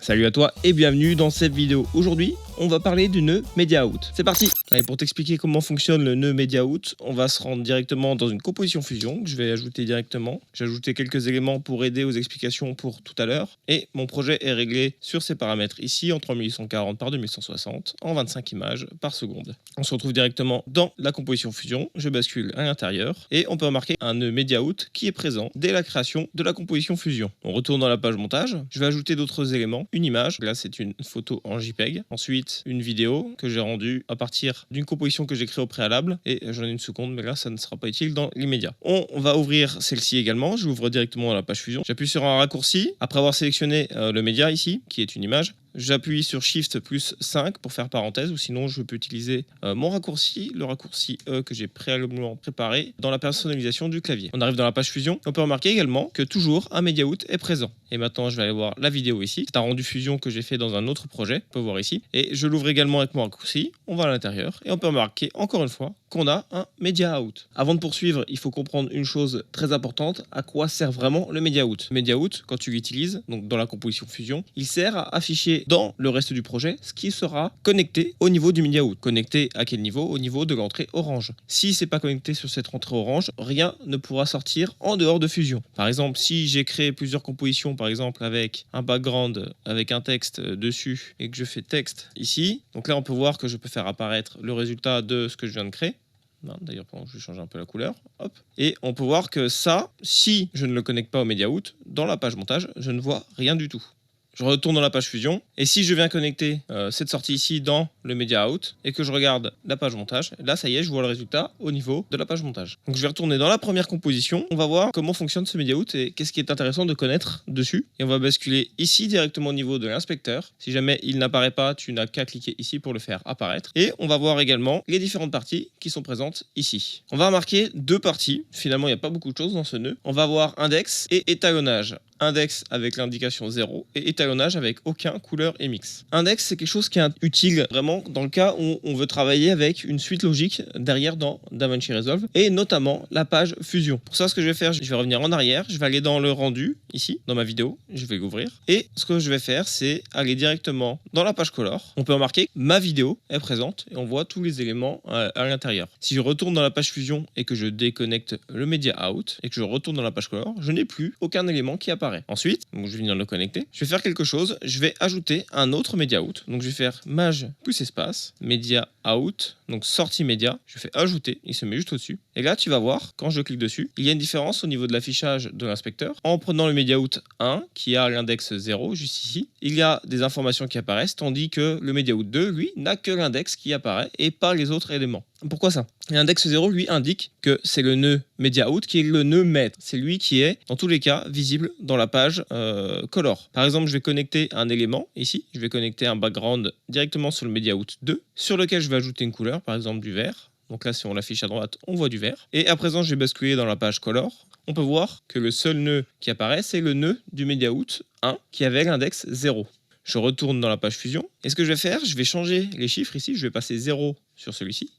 Salut à toi et bienvenue dans cette vidéo. Aujourd'hui, on va parler du nœud MediaOut. C'est parti! Allez, pour t'expliquer comment fonctionne le nœud MediaOut, on va se rendre directement dans une composition fusion que je vais ajouter directement. J'ai ajouté quelques éléments pour aider aux explications pour tout à l'heure. Et mon projet est réglé sur ces paramètres ici en 3840 par 2160 en 25 images par seconde. On se retrouve directement dans la composition fusion. Je bascule à l'intérieur et on peut remarquer un nœud MediaOut qui est présent dès la création de la composition fusion. On retourne dans la page montage. Je vais ajouter d'autres éléments. Une image, là c'est une photo en JPEG. Ensuite, une vidéo que j'ai rendue à partir d'une composition que j'ai créée au préalable. Et j'en ai une seconde, mais là ça ne sera pas utile dans l'immédiat. On va ouvrir celle-ci également. J'ouvre directement dans la page fusion. J'appuie sur un raccourci. Après avoir sélectionné le média ici, qui est une image, j'appuie sur Shift plus 5 pour faire parenthèse, ou sinon je peux utiliser mon raccourci, le raccourci E que j'ai préalablement préparé dans la personnalisation du clavier. On arrive dans la page fusion. On peut remarquer également que toujours un MediaOut est présent. Et maintenant je vais aller voir la vidéo ici. C'est un rendu fusion que j'ai fait dans un autre projet, on peut voir ici. Et je l'ouvre également avec mon raccourci. On va à l'intérieur et on peut remarquer encore une fois qu'on a un MediaOut. Avant de poursuivre, il faut comprendre une chose très importante. À quoi sert vraiment le MediaOut? Le MediaOut, quand tu l'utilises, donc dans la composition fusion, il sert à afficher dans le reste du projet ce qui sera connecté au niveau du MediaOut. Connecté à quel niveau? Au niveau de l'entrée orange. Si c'est pas connecté sur cette entrée orange, rien ne pourra sortir en dehors de fusion. Par exemple, si j'ai créé plusieurs compositions, par exemple avec un background, avec un texte dessus, et que je fais texte ici, donc là on peut voir que je peux faire apparaître le résultat de ce que je viens de créer. D'ailleurs, je vais changer un peu la couleur. Hop. Et on peut voir que ça, si je ne le connecte pas au MediaOut, dans la page montage, je ne vois rien du tout. Je retourne dans la page fusion et si je viens connecter cette sortie ici dans le MediaOut et que je regarde la page montage, là ça y est, je vois le résultat au niveau de la page montage. Donc je vais retourner dans la première composition, on va voir comment fonctionne ce MediaOut et qu'est-ce qui est intéressant de connaître dessus. Et on va basculer ici directement au niveau de l'inspecteur. Si jamais il n'apparaît pas, tu n'as qu'à cliquer ici pour le faire apparaître. Et on va voir également les différentes parties qui sont présentes ici. On va remarquer deux parties, finalement il n'y a pas beaucoup de choses dans ce nœud. On va voir index et étalonnage. Index avec l'indication 0 et étalonnage avec aucun couleur et mix. Index, c'est quelque chose qui est utile vraiment dans le cas où on veut travailler avec une suite logique derrière dans DaVinci Resolve et notamment la page fusion. Pour ça, ce que je vais faire, je vais revenir en arrière, je vais aller dans le rendu ici, dans ma vidéo, je vais l'ouvrir et ce que je vais faire, c'est aller directement dans la page color. On peut remarquer que ma vidéo est présente et on voit tous les éléments à l'intérieur. Si je retourne dans la page fusion et que je déconnecte le MediaOut et que je retourne dans la page color, je n'ai plus aucun élément qui apparaît. Ensuite, donc je vais venir le connecter. Je vais faire quelque chose. Je vais ajouter un autre MediaOut. Donc je vais faire maj plus espace, MediaOut, donc sortie média. Je fais ajouter. Il se met juste au-dessus. Et là, tu vas voir, quand je clique dessus, il y a une différence au niveau de l'affichage de l'inspecteur. En prenant le MediaOut 1, qui a l'index 0, juste ici, il y a des informations qui apparaissent, tandis que le MediaOut 2, lui, n'a que l'index qui apparaît et pas les autres éléments. Pourquoi ça? L'index 0, lui, indique que c'est le nœud MediaOut qui est le nœud maître. C'est lui qui est, dans tous les cas, visible dans la page color. Par exemple, je vais connecter un élément, ici. Je vais connecter un background directement sur le MediaOut 2, sur lequel je vais ajouter une couleur, par exemple du vert. Donc là, si on l'affiche à droite, on voit du vert. Et à présent, je vais basculer dans la page color. On peut voir que le seul nœud qui apparaît, c'est le nœud du MediaOut 1, qui avait l'index 0. Je retourne dans la page fusion. Et ce que je vais faire, je vais changer les chiffres ici. Je vais passer 0 sur celui-ci.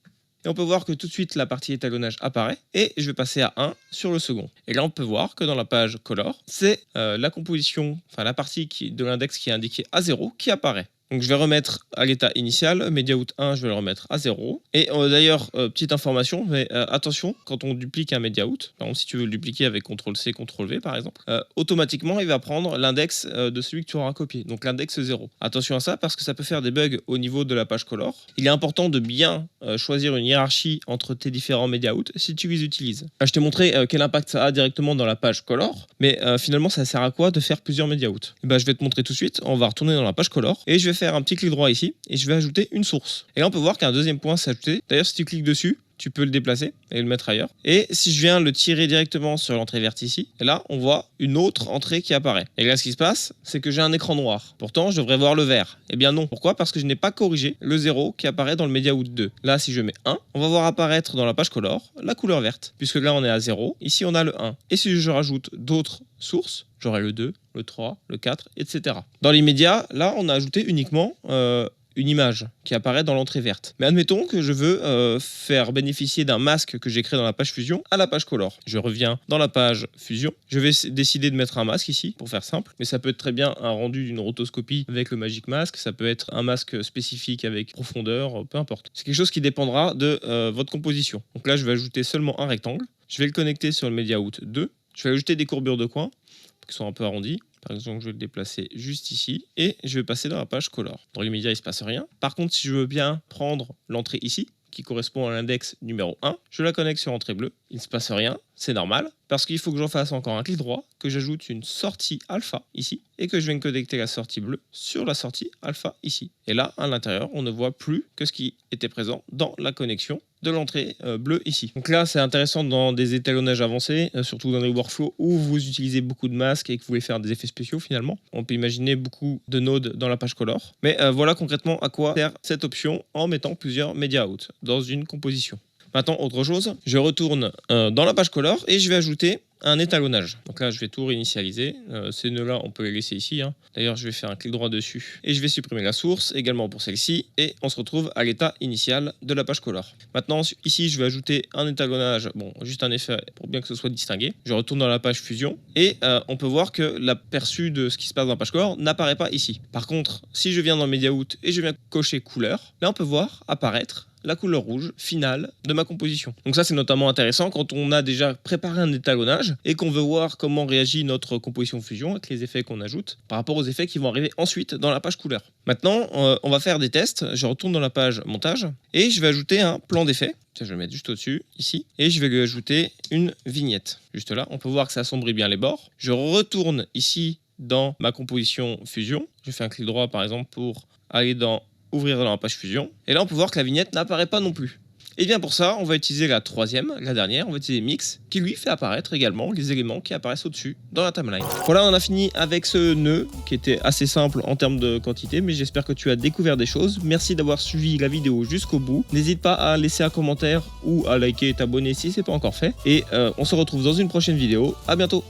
Et on peut voir que tout de suite, la partie étalonnage apparaît. Et je vais passer à 1 sur le second. Et là, on peut voir que dans la page color, c'est la composition, enfin la partie de l'index qui est indiquée à 0 qui apparaît. Donc je vais remettre à l'état initial, MediaOut 1, je vais le remettre à 0. Et d'ailleurs, petite information, mais attention, quand on duplique un MediaOut, par exemple si tu veux le dupliquer avec CTRL-C, CTRL-V par exemple, automatiquement il va prendre l'index de celui que tu auras copié, donc l'index 0. Attention à ça parce que ça peut faire des bugs au niveau de la page color. Il est important de bien choisir une hiérarchie entre tes différents MediaOut si tu les utilises. Je t'ai montré quel impact ça a directement dans la page color, mais finalement ça sert à quoi de faire plusieurs MediaOut? Je vais te montrer tout de suite, on va retourner dans la page color et je vais faire un petit clic droit ici et je vais ajouter une source. Et là on peut voir qu'un deuxième point s'est ajouté. D'ailleurs si tu cliques dessus, tu peux le déplacer et le mettre ailleurs. Et si je viens le tirer directement sur l'entrée verte ici, et là on voit une autre entrée qui apparaît. Et là ce qui se passe, c'est que j'ai un écran noir. Pourtant je devrais voir le vert. Eh bien non. Pourquoi? Parce que je n'ai pas corrigé le 0 qui apparaît dans le MediaOut 2. Là si je mets 1, on va voir apparaître dans la page color la couleur verte. Puisque là on est à 0, ici on a le 1. Et si je rajoute d'autres sources, j'aurai le 2, le 3, le 4, etc. Dans l'immédiat, là on a ajouté uniquement une image qui apparaît dans l'entrée verte. Mais admettons que je veux faire bénéficier d'un masque que j'ai créé dans la page Fusion à la page Color. Je reviens dans la page Fusion. Je vais décider de mettre un masque ici, pour faire simple. Mais ça peut être très bien un rendu d'une rotoscopie avec le Magic Mask. Ça peut être un masque spécifique avec profondeur, peu importe. C'est quelque chose qui dépendra de votre composition. Donc là, je vais ajouter seulement un rectangle. Je vais le connecter sur le Media-Out 2. Je vais ajouter des courbures de coin qui sont un peu arrondies. Par exemple, je vais le déplacer juste ici et je vais passer dans la page Color. Dans l'immédiat, il ne se passe rien. Par contre, si je veux bien prendre l'entrée ici, qui correspond à l'index numéro 1, je la connecte sur entrée bleue. Il ne se passe rien, c'est normal, parce qu'il faut que j'en fasse encore un clic droit, que j'ajoute une sortie alpha ici, et que je viens connecter la sortie bleue sur la sortie alpha ici. Et là, à l'intérieur, on ne voit plus que ce qui était présent dans la connexion de l'entrée bleue ici. Donc là, c'est intéressant dans des étalonnages avancés, surtout dans les workflows où vous utilisez beaucoup de masques et que vous voulez faire des effets spéciaux finalement. On peut imaginer beaucoup de nodes dans la page Color. Mais voilà concrètement à quoi sert cette option en mettant plusieurs Media Out dans une composition. Maintenant, autre chose, je retourne dans la page Color et je vais ajouter un étalonnage. Donc là, je vais tout réinitialiser. Ces nœuds-là, on peut les laisser ici. D'ailleurs, je vais faire un clic droit dessus et je vais supprimer la source également pour celle-ci. Et on se retrouve à l'état initial de la page Color. Maintenant, ici, je vais ajouter un étalonnage. Bon, juste un effet pour bien que ce soit distingué. Je retourne dans la page Fusion et on peut voir que l'aperçu de ce qui se passe dans la page Color n'apparaît pas ici. Par contre, si je viens dans Media Out et je viens cocher couleur, là, on peut voir apparaître la couleur rouge finale de ma composition. Donc ça, c'est notamment intéressant quand on a déjà préparé un étalonnage et qu'on veut voir comment réagit notre composition Fusion avec les effets qu'on ajoute par rapport aux effets qui vont arriver ensuite dans la page couleur. Maintenant, on va faire des tests. Je retourne dans la page montage et je vais ajouter un plan d'effet. Je vais le mettre juste au-dessus, ici, et je vais lui ajouter une vignette. Juste là, on peut voir que ça assombrit bien les bords. Je retourne ici dans ma composition Fusion. Je fais un clic droit, par exemple, pour aller dans ouvrir dans la page Fusion. Et là, on peut voir que la vignette n'apparaît pas non plus. Et bien pour ça, on va utiliser la troisième, la dernière, on va utiliser Mix, qui lui fait apparaître également les éléments qui apparaissent au-dessus dans la timeline. Voilà, on a fini avec ce nœud qui était assez simple en termes de quantité, mais j'espère que tu as découvert des choses. Merci d'avoir suivi la vidéo jusqu'au bout. N'hésite pas à laisser un commentaire ou à liker et t'abonner si ce n'est pas encore fait. Et on se retrouve dans une prochaine vidéo. À bientôt.